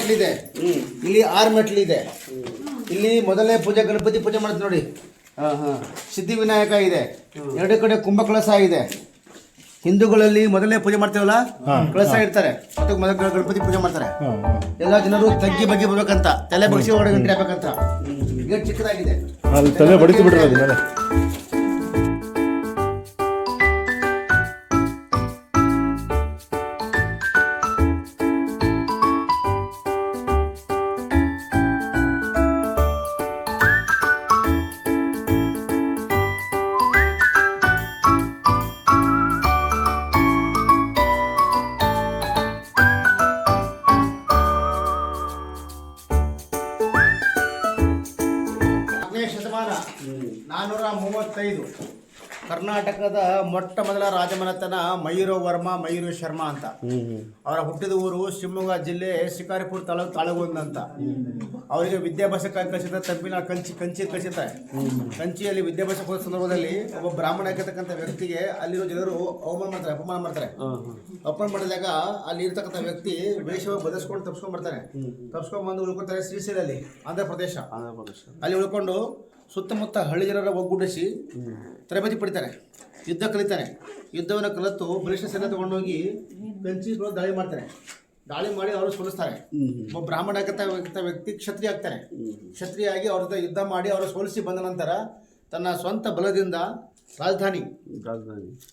ಮೆಟ್ಲಿದೆ, ಇಲ್ಲಿ 6 ಮೆಟ್ಲಿದೆ. ಇಲ್ಲಿ ಮೊದಲನೇ ಪೂಜೆ ಗಣಪತಿ ಪೂಜೆ ಮಾಡ್ತೀವಿ ನೋಡಿ. ಸಿದ್ಧಿವಿನಾಯಕ ಇದೆ, 2 ಕಡೆ ಕುಂಭಕಳಸ ಇದೆ. ಹಿಂದೂಗಳಲ್ಲಿ ಮೊದಲನೇ ಪೂಜೆ ಮಾಡ್ತೀವಲ್ಲ, ಕಳಸ ಇಡ್ತಾರೆ, ಮತ್ತೆ ಮೊದಲ ಗಣಪತಿ ಪೂಜೆ ಮಾಡ್ತಾರೆ. ಎಲ್ಲ ಜನರು ತಗ್ಗಿ ಬಗ್ಗೆ ಬರ್ಬೇಕಂತ, ತಲೆ ಬಗ್ಸಿ ಒಳಗೆ ಗಂಟೆ ಹಾಕ್ಬೇಕಂತ. ಗೇಟ್ ಚಿಕ್ಕದಾಗಿದೆ, ತಲೆ ಬಡಿತು ಬಿಡ್ರಿ ಅದನ್ನೆಲ್ಲ. ಶತಮಾನ 435 ಕರ್ನಾಟಕದ ಮೊಟ್ಟ ಮೊದಲ ರಾಜಮನೆತನ ಮಯೂರ ವರ್ಮ ಮಯೂರ ಶರ್ಮ ಅಂತ. ಅವರ ಹುಟ್ಟಿದ ಊರು ಶಿವಮೊಗ್ಗ ಜಿಲ್ಲೆ ಶಿಕಾರಿಪುರ ತಾಲೂಕು ತಾಳಗುಂದ ಅಂತ. ಅವರಿಗೆ ವಿದ್ಯಾಭ್ಯಾಸ ಕಲಿಸಿದ ತಪ್ಪಿನ ಕಂಚಿ ಕಲಿಸುತ್ತಾರೆ. ಕಂಚಿಯಲ್ಲಿ ವಿದ್ಯಾಭ್ಯಾಸ ಹೋದ ಸಂದರ್ಭದಲ್ಲಿ ಒಬ್ಬ ಬ್ರಾಹ್ಮಣ ಆಗಿರ್ತಕ್ಕಂಥ ವ್ಯಕ್ತಿಗೆ ಅಲ್ಲಿರೋ ಜನರು ಅಪಮಾನ ಮಾಡ್ತಾರೆ. ಅಪಮಾನ ಮಾಡಿದಾಗ ಅಲ್ಲಿ ಇರ್ತಕ್ಕಂಥ ವ್ಯಕ್ತಿ ವೇಷವಾಗಿ ಬದಲಿಸ್ಕೊಂಡು ತಪ್ಸ್ಕೊಂಡ್ಬಂದು ಉಳ್ಕೊತಾರೆ ಶ್ರೀಶೈಲಲ್ಲಿ, ಆಂಧ್ರ ಪ್ರದೇಶ. ಅಲ್ಲಿ ಉಳ್ಕೊಂಡು ಸುತ್ತಮುತ್ತ ಹಳ್ಳಿ ಜನರ ಒಗ್ಗೂಡಿಸಿ ತರಬೇತಿ ಪಡಿತಾರೆ, ಯುದ್ಧ ಕಲಿತಾನೆ. ಯುದ್ಧವನ್ನು ಕಲಿತು ಬಲಿಷ್ಠ ಸೇನೆ ತಗೊಂಡೋಗಿ ಕಂಚಿಗಳು ದಾಳಿ ಮಾಡ್ತಾರೆ. ದಾಳಿ ಮಾಡಿ ಅವರು ಸೋಲಿಸ್ತಾರೆ. ಒಬ್ಬ ಬ್ರಾಹ್ಮಣ ಆಗಿರ್ತ ವ್ಯಕ್ತಿ ಕ್ಷತ್ರಿಯ ಆಗ್ತಾನೆ. ಕ್ಷತ್ರಿಯ ಆಗಿ ಅವ್ರ ಜೊತೆ ಯುದ್ಧ ಮಾಡಿ ಅವರು ಸೋಲಿಸಿ ಬಂದ ನಂತರ ತನ್ನ ಸ್ವಂತ ಬಲದಿಂದ ರಾಜಧಾನಿ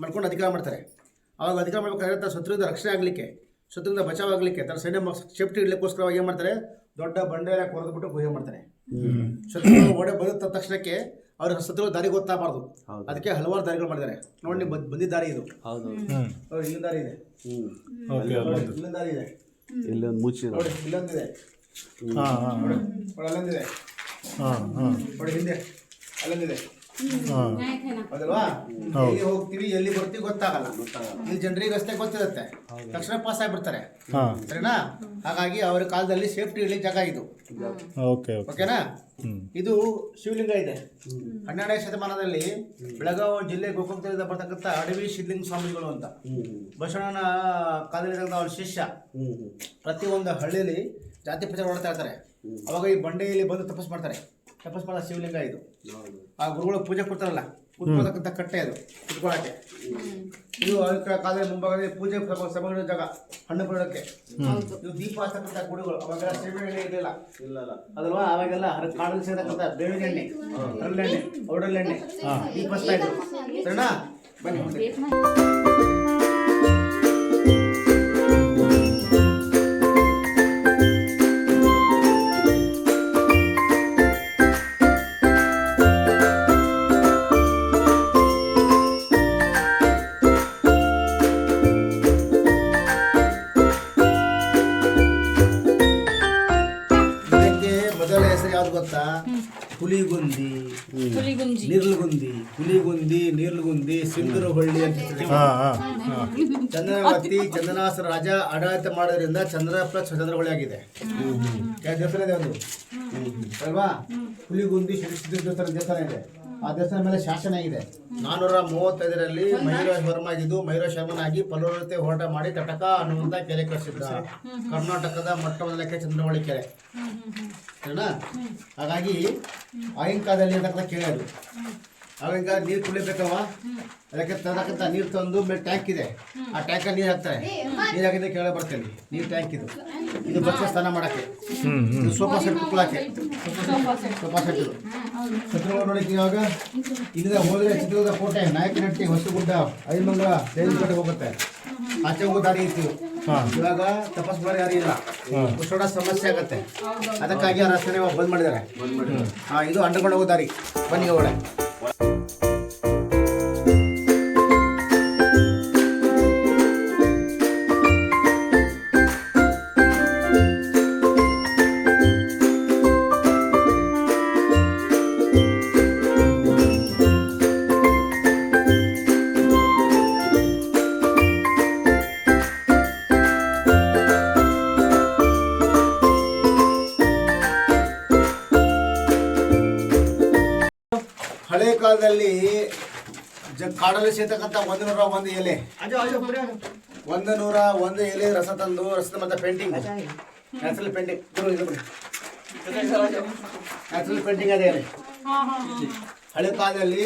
ಮಾಡ್ಕೊಂಡು ಅಧಿಕಾರ ಮಾಡ್ತಾರೆ. ಅವಾಗ ಅಧಿಕಾರ ಮಾಡ್ಬೇಕಾದ್ರೆ ತನ್ನ ಶತ್ರುವಿಂದ ರಕ್ಷಣೆ ಆಗಲಿಕ್ಕೆ, ಶತ್ರುವಿಂದ ಬಚಾವ್ ಆಗಲಿಕ್ಕೆ, ತನ್ನ ಸೈನ್ಯ ಸೇಫ್ಟಿ ಇಡಲಿಕ್ಕೋಸ್ಕರವಾಗಿ ಏನು ಮಾಡ್ತಾರೆ, ದೊಡ್ಡ ಬಂಡೆಯ ಕೊರೆದ್ಬಿಟ್ಟು ಗುಹೆ ಮಾಡ್ತಾರೆ. ಶತ್ರುಗಳು ಓಡೆ ಬದುತ್ತ ತಕ್ಷಣಕ್ಕೆ ಅವ್ರ ಶತ್ರು ದಾರಿ ಗೊತ್ತಾಗಬಾರ್ದು, ಅದಕ್ಕೆ ಹಲವಾರು ದಾರಿಗಳು ಮಾಡಿದ್ದಾರೆ. ನೋಡಿ ಬಂದಿದ್ದ ದಾರಿ ಇದು, ಇಲ್ಲೊಂದು ದಾರಿ ಇದೆ, ಇಲ್ಲೊಂದು ದಾರಿ ಇದೆ, ನೋಡಿ ಇಲ್ಲೊಂದಿದೆ, ಅಲ್ಲೊಂದಿದೆ, ನೋಡಿ ಹಿಂದೆ ಅಲ್ಲೊಂದಿದೆ, ಹೌದಲ್ವಾ? ಎಲ್ಲಿ ಹೋಗ್ತೀವಿ ಎಲ್ಲಿ ಬರ್ತೀವಿ ಗೊತ್ತಾಗಲ್ಲ. ಇಲ್ಲಿ ಜನರಿಗೆ ಅಷ್ಟೇ ಗೊತ್ತಿರುತ್ತೆ, ತಕ್ಷಣ ಪಾಸ್ ಆಗಿಬಿಡ್ತಾರೆ, ಸರಿನಾ? ಹಾಗಾಗಿ ಅವ್ರ ಕಾಲದಲ್ಲಿ ಸೇಫ್ಟಿ ಇರಲಿ ಜಾಗ ಇದು, ಓಕೆನಾ? ಇದು ಶಿವಲಿಂಗ ಇದೆ. 12ನೇ ಶತಮಾನದಲ್ಲಿ ಬೆಳಗಾವಿ ಜಿಲ್ಲೆ ಗೋಕಾಕದಿಂದ ಬರ್ತಕ್ಕಂಥ ಅಡವಿ ಸಿದ್ಧಲಿಂಗ ಸ್ವಾಮಿಗಳು ಅಂತ. ಬಸವಣ್ಣನ ಕಾಲದಲ್ಲಿ ಅವ್ರ ಶಿಷ್ಯ ಪ್ರತಿಯೊಂದು ಹಳ್ಳಿಯಲ್ಲಿ ಜಾತಿ ಪ್ರಚಾರ ಮಾಡ್ತಾ ಇರ್ತಾರೆ. ಅವಾಗ ಈ ಬಂಡೆಯಲ್ಲಿ ಬಂದು ತಪಸ್ ಮಾಡ್ತಾರೆ. ತಪಸ್ ಮಾಡೋ ಶಿವಲಿಂಗ ಇದು. ಆ ಗುರುಗಳು ಪೂಜೆ ಕೊಡ್ತಾರಲ್ಲ, ಕುತ್ಕೊಳ್ತಕ್ಕಂಥ ಕಟ್ಟೆ ಅದು, ಕುತ್ಕೊಳ್ಳೋಕ್ಕೆ. ಇದು ಕಾಲದಲ್ಲಿ ಮುಂಭಾಗದಲ್ಲಿ ಪೂಜೆ ಸಭೆಗಳ ಜಾಗ, ಹಣ್ಣು ಬಿಡೋಕ್ಕೆ. ಇದು ದೀಪ ಹಚ್ಚತಕ್ಕಂಥ ಗುಡಿಗಳು. ಅವಾಗೆಲ್ಲ ಸೇವೆ ಎಣ್ಣೆ ಇರಲಿಲ್ಲ ಅದಲ್ವಾ? ಅವಾಗೆಲ್ಲ ಕಾಡಲ್ಲಿ ಸೇರ್ತಕ್ಕಂಥ ಬೇವಿನ ಎಣ್ಣೆ, ಹರಳೆಣ್ಣೆ, ಔಡಲೆಣ್ಣೆ ದೀಪ ಹಚ್ತಾ ಇದ್ರು, ಸರಿನಾ? ಬನ್ನಿ ಗೊತ್ತಾ? ಹುಲಿಗುಂದಿ, ನೀರ್ಲಗುಂದಿ, ಸಿಂಧೂರಹಳ್ಳಿ ಅಂತ. ಚಂದ್ರವತಿ ಚಂದನಾಸರ ರಾಜ ಆಡಳಿತ ಮಾಡೋದ್ರಿಂದ ಚಂದ್ರ ಪ್ಲಸ್ ಚಂದ್ರಹೊಳಿ ಆಗಿದೆ. ದೇವಸ್ಥಾನ ಇದೆ ಒಂದು ಅಲ್ವಾ? ಹುಲಿಗುಂದಿ ದೇವಸ್ಥಾನ ಇದೆ. ಆ ದೇವಸ್ಥಾನ ಮೇಲೆ ಶಾಸನ ಇದೆ. 435ರಲ್ಲಿ ಮಯೂರ ವರ್ಮ ಆಗಿದ್ದು ಮಯೂರ ಶರ್ಮನಾಗಿ ಫಲವತ್ತತೆ ಹೋರಾಟ ಮಾಡಿ ತಟಕ ಅನ್ನುವಂಥ ಕೆರೆ ಕಟ್ಟಿಸಿದ್ದ. ಕರ್ನಾಟಕದ ಮೊಟ್ಟ ಮೊದಲ ಕೆರೆ ಚಂದ್ರಹೊಳಿ ಕೆರೆ, ಸರಿನಾ? ಹಾಗಾಗಿ ಆಗಿನ ಕಾಲದಲ್ಲಿ ಅಂತಕ್ಕಂಥ ಕೆರೆ ಅದು. ಅವಾಗ ನೀರು ಕುಡಿಬೇಕಲ್ವ, ಅದಕ್ಕೆ ತರತಕ್ಕಂಥ ನೀರು ತಂದು ಮೇಲೆ ಟ್ಯಾಂಕ್ ಇದೆ, ಆ ಟ್ಯಾಂಕಲ್ಲಿ ನೀರು ಹಾಕ್ತಾರೆ. ನೀರು ಹಾಕಿದ್ರೆ ಕೆಳಗೆ ಬರ್ತೇನೆ ನೀರು ಟ್ಯಾಂಕ್ ಇದು. ಇದು ಬಚ್ಚ ಸ್ನಾನ ಮಾಡೋಕ್ಕೆ, ಇದು ಸೋಫಾ ಸೆಟ್ ಕುಕ್ಕಳಕ್ಕೆ, ಸೋಫಾ ಸೆಟ್ ಇದು. ಚಿತ್ರಗಳು ನೋಡಿಕ್ಕೆ ಇವಾಗ ಇಲ್ಲಿಂದ ಹೋದರೆ ಚಿತ್ರದ ಕೋಟೆ, ನಾಯಕನಹಟ್ಟಿ, ಹೊಸಗುಡ್ಡ, ಐಮಂಗಲ, ದೇವನಕಟ್ಟೆ ಹೋಗುತ್ತೆ. ಆಚೆ ಹೋಗೋ ದಾರಿ ಇತ್ತು. ಇವಾಗ ತಪಸ್ ಮಾಡಿ ಯಾರು ಇಲ್ಲ, ಉಸಿರಾಡ ಸಮಸ್ಯೆ ಆಗತ್ತೆ, ಅದಕ್ಕಾಗಿ ಆ ರಸ್ತೆ ಬಂದ್ ಮಾಡಿದ್ದಾರೆ. ಇದು ಅಂಡರ್ಗ್ರೌಂಡ್ ಹೋಗೋ ದಾರಿ. ಬನ್ನಿ ಒಳ್ಳೆ ಹಳೆ ಕಾಲದಲ್ಲಿ ಕಾಡಲ್ಲಿ ಸೇರ್ತಕ್ಕಂಥ 101 ಎಲೆ, 101 ಎಲೆ ರಸ ತಂದು ರಸದ ಮತ್ತೆ painting natural painting natural painting ಅದೇ ರೀ. ಹಳೆ ಕಾಲದಲ್ಲಿ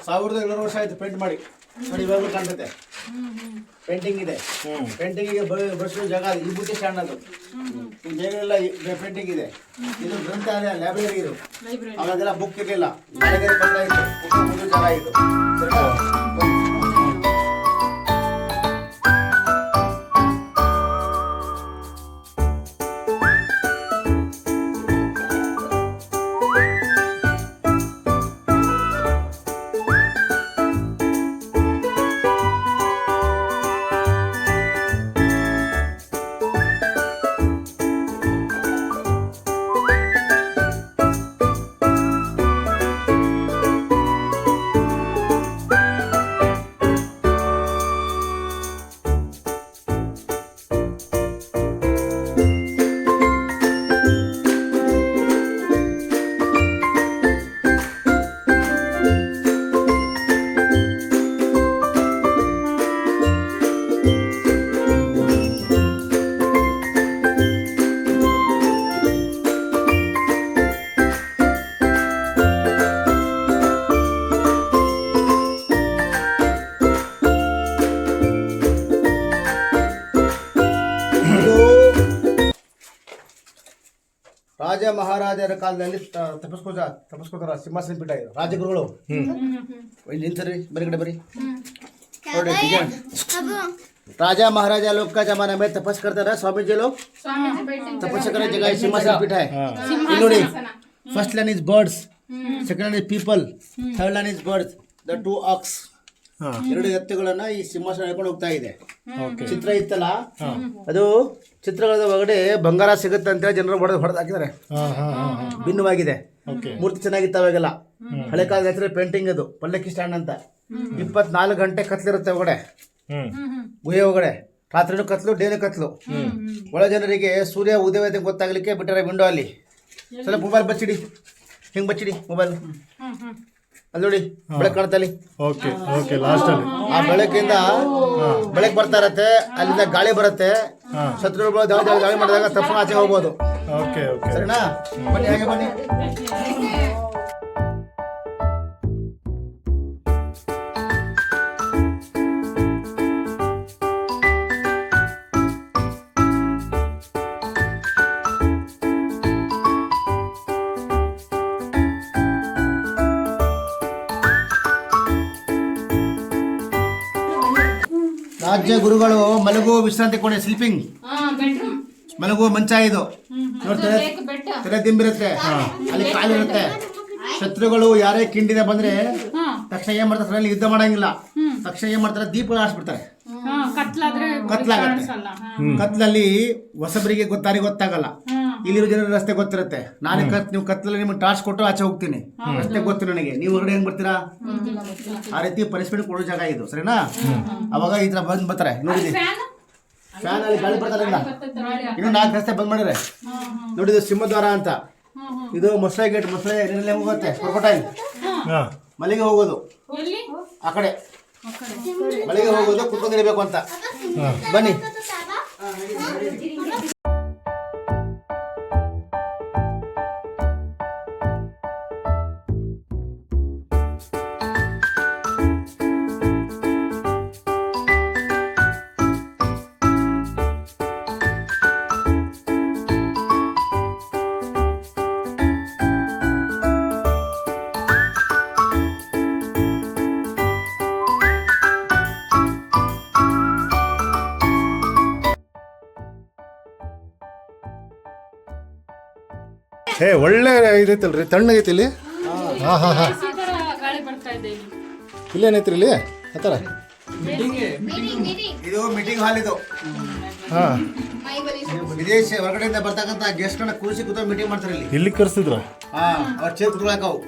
1700 ವರ್ಷ ಆಯ್ತು ಪೇಂಟ್ ಮಾಡಿ ನೋಡಿ, ಇವಾಗಲೂ ಕಾಣ್ತೈತೆ ಪೇಂಟಿಂಗ್ ಇದೆ. ಪೇಂಟಿಂಗಿಗೆ ಬಳಸುವ ಜಾಗ ಅದು. ಈ ಬುಟ್ಟಿ ಸ್ಟ್ಯಾಂಡ್ ಅದು ಬೇಗನೆಲ್ಲ ಪೇಂಟಿಂಗ್ ಇದೆ. ಇದು ಗ್ರಂಥಾಲಯ, ಲೈಬ್ರರಿ ಇದು. ಅವಾಗೆಲ್ಲ ಬುಕ್ ಇರಲಿಲ್ಲ, ಬಂದಾಯಿತು ಜಾಗ ಇದು. ರಾಜ ಮಹಾರಾಜರ ಕಾಲದಲ್ಲಿ ತಪಸ್ಕೋತಾರ ಸಿಂಹಾಸನ ಪೀಠ ಇದು. ರಾಜಗುರುಗಳು ಇಲ್ಲಿ ನಿಂತರಿ, ಬರೀ ಕಡೆ ಬರೀ ನೋಡಿ. राजा महाराजा लोग का जमाना में तपस करते रहे स्वामी जी लोग, तपस्या करने जगह सिंहासन पीठ है. ನೋಡಿ, first line is birds, second line is people, third line is birds. The two ox, ಎರಡು ಎತ್ತುಗಳನ್ನ ಈ ಸಿಂಹಾಸನ ಹೇಳ್ಕೊಂಡು ಹೋಗ್ತಾ ಇದೆ. ಚಿತ್ರ ಇತ್ತಲ್ಲ, ಅದು ಚಿತ್ರಗಳ ಒಳಗಡೆ ಬಂಗಾರ ಸಿಗುತ್ತೆ ಅಂತ ಹೇಳಿ ಜನರು ಹೊಡೆದು ಹಾಕಿದ್ದಾರೆ. ಭಿನ್ನವಾಗಿದೆ, ಮೂರ್ತಿ ಚೆನ್ನಾಗಿತ್ತು ಅವಾಗೆಲ್ಲ. ಹಳೆ ಕಾಲದ ಹೆಸರು ಪೇಂಟಿಂಗ್ ಅದು. ಪಲ್ಲಕ್ಕಿ ಸ್ಟ್ಯಾಂಡ್ ಅಂತ. 24 ಗಂಟೆ ಕತ್ಲಿರುತ್ತೆ ಒಳಗಡೆ, ಗುಹೆ ಒಳಗಡೆ. ರಾತ್ರಿನೂ ಕತ್ಲು, ಡೇನು ಕತ್ಲು. ಒಳ ಜನರಿಗೆ ಸೂರ್ಯ ಉದಯ ಗೊತ್ತಾಗ್ಲಿಕ್ಕೆ ಬಿಟ್ಟರೆ ವಿಂಡೋ ಅಲ್ಲಿ. ಸ್ವಲ್ಪ ಮೊಬೈಲ್ ಬಚ್ಚಿಡಿ, ಹಿಂಗೆ ಬಚ್ಚಿಡಿ ಮೊಬೈಲ್. ಅಲ್ಲಿ ನೋಡಿ ಬೆಳಕು ಕಾಣ್ತಾ ಇಲ್ಲಿ. ಆ ಬೆಳಕಿಂದ ಬೆಳಕು ಬರ್ತಾ ಇರತ್ತೆ, ಅಲ್ಲಿಂದ ಗಾಳಿ ಬರುತ್ತೆ. ಶತ್ರುಗಳು ದಾಳಿ ಮಾಡಿದಾಗ ತಪ್ಪು ಆಚೆ ಹೋಗ್ಬೋದು. ಸರಿನಾ? ಬನ್ನಿ, ಹಾಗೆ ಬನ್ನಿ. ರಾಜ್ಯ ಗುರುಗಳು ಮಲಗುವ ವಿಶ್ರಾಂತಿ ಕೊನೆ, ಸ್ಲೀಪಿಂಗ್, ಮಲಗುವ ಮಂಚ ಇದು. ತಲೆ ದಿಂಬಿರುತ್ತೆ, ಅಲ್ಲಿ ಕಾಲಿರುತ್ತೆ. ಶತ್ರುಗಳು ಯಾರೇ ಕಿಂಡಿದ ಬಂದ್ರೆ ತಕ್ಷಣ ಏನ್ ಮಾಡ್ತಾರೆ, ಅಲ್ಲಿ ಯುದ್ಧ ಮಾಡಂಗಿಲ್ಲ. ತಕ್ಷಣ ಏನ್ ಮಾಡ್ತಾರೆ, ದೀಪ ಆರಿಸ್ಬಿಡ್ತಾರೆ. ಕತ್ಲಾಗತ್ತೆ. ಕತ್ಲಲ್ಲಿ ಹೊಸಬರಿಗೆ ಗೊತ್ತಾಗಲ್ಲ. ಇಲ್ಲಿರೋ ಜನರ ರಸ್ತೆ ಗೊತ್ತಿರುತ್ತೆ. ನೀವು ಕತ್ಲಲ್ಲಿ ನಿಮ್ಗೆ ಟಾರ್ಚ್ ಕೊಟ್ಟು ಆಚೆ ಹೋಗ್ತೀನಿ, ರಸ್ತೆ ಗೊತ್ತು ನನಗೆ, ನೀವು ಹೊರಗಡೆ ಹೆಂಗ್ ಬರ್ತೀರಾ? ಆ ರೀತಿ ಪನಿಷ್ಮೆಂಟ್ ಕೊಡೋ ಜಾಗ ಇದು. ಸರಿನಾ? ಅವಾಗ ಈ ತರ ಬರ್ತಾರೆ. ನೋಡಿದ್ರಿ ಫ್ಯಾನ್ ಅಲ್ಲಿ ಗಾಳಿ ಬರ್ತಾರೆ. ಇನ್ನು 4 ರಸ್ತೆ ಬಂದ್ ಮಾಡಿದ್ರೆ ನೋಡಿದ್ದು ಸಿಂಹದ್ವಾರ ಅಂತ. ಇದು ಮೊಸಳೆ ಗೇಟ್. ಮೊಸಳೆ ನೀರಲ್ಲಿ ಹೋಗುತ್ತೆ, ಕ್ರೊಕೊಟೈಲ್. ಮಲೆಗೆ ಹೋಗೋದು ಆ ಕಡೆ, ಮಲೆಗೆ ಹೋಗೋದು ಕುತ್ಕೊಂಡಿರ್ಬೇಕು ಅಂತ. ಬನ್ನಿ. ಒಳ್ಳೆ ಇದೈತಲ್ರಿ, ತಣ್ಣಗೈತಿ ಇಲ್ಲಿ. ಇಲ್ಲೇನೈತ್ರಿ ಇಲ್ಲಿ ಆ ಥರ? ಇದು ಮೀಟಿಂಗ್ ಹಾಲ್ ಇದು. ವಿದೇಶ ಹೊರಗಡೆಯಿಂದ ಬರ್ತಕ್ಕಂಥ ಗೆಸ್ಟ್ಗಳನ್ನ ಕೂರಿಸಿ ಕೂತ್ಕೊಂಡು ಮೀಟಿಂಗ್ ಮಾಡ್ತಾರೆ ಇಲ್ಲಿ. ಇಲ್ಲಿ ಕರ್ಸಿದ್ರು. ಅವ್ರ ಚೇರ್ ಕುತ್ಕೊಳಕವು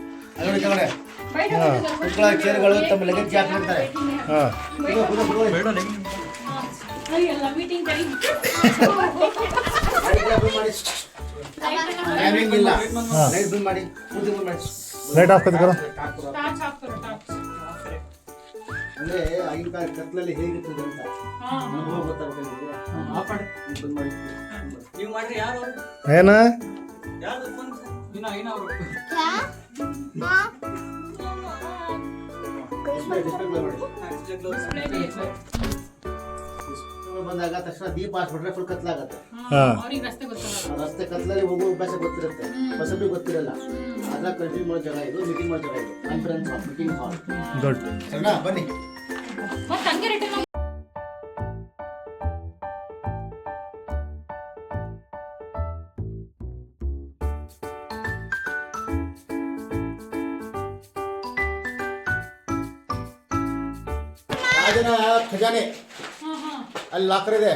ಚೇರ್ಗಳು ತಮ್ಮ ಲಗೇಜ್ ಹಾಕಿರ್ತಾರೆ. ಟೈಮಿಂಗ್ ಇಲ್ಲ. ಲೈಟ್ ಬಂದ್ ಮಾಡಿ, ಲೈಟ್ ಆಫ್ ಕರ. ಅಂದ್ರೆ ಆಗಿನ ಕಾಲ ಕತ್ಲಲ್ಲಿ ಹೇಗಿರ್ತದೆ ಅಂತ ಅನುಭವ ಗೊತ್ತಾಗ್ತದೆ ನಿಮ್ಗೆ? ಬಂದ್ ಮಾಡಿ. ನೀವು ಮಾಡ್ರಿ ಯಾರು ಏನ ಯಾರು ಅವರು ಡಿಸ್ಪ್ಲೇ ಬಂದಾಗ ತಕ್ಷಣ ದೀಪ ಹಾಕ್ಬಿಟ್ರೆ ಫುಲ್ ಕತ್ಲಾಗತ್ತೆ. ಅವ್ರಿಗೆ ರಸ್ತೆ ಗೊತ್ತಾಗಲ್ಲ. ರಸ್ತೆ ಕತ್ಲಲ್ಲಿ ಹೋಗೋ ಅಭ್ಯಾಸ ಗೊತ್ತಿರುತ್ತೆ, ಬಸಬಿ ಗೊತ್ತಿರಲ್ಲ. ಅದ್ರಾಗ ಕಂಟಿನ್ಯೂ ಮಾಡೋ ಜಾಗ ಇದು, ಮೀಟಿಂಗ್ ಮಾಡೋ ಜಾಗ ಇದು, conference hall, meeting hall. Good. ಸರಿನಾ? ಬನ್ನಿ. ಮತ್ತೆ ಹಂಗೆ ರಿಟರ್ನ್ ರಾಜನ ಖಜಾನೆ ಅಲ್ಲಿ ಲಾಕರ್ ಇದೆ.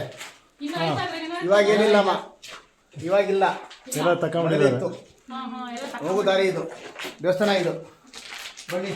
ಇನ್ನು ಆಯ್ತಾದ್ರೆ ಇವಾಗ ಏನಿಲ್ಲಮ್ಮ, ಇವಾಗಿಲ್ಲ. ಎಲ್ಲ ತಗೊಂಡಿದ್ದಾರೆ. ಮೊದಲೇ ಇತ್ತು. ಹೋಗೋ ದಾರಿ ಇದು, ದೇವಸ್ಥಾನ ಇದು. ಬನ್ನಿ.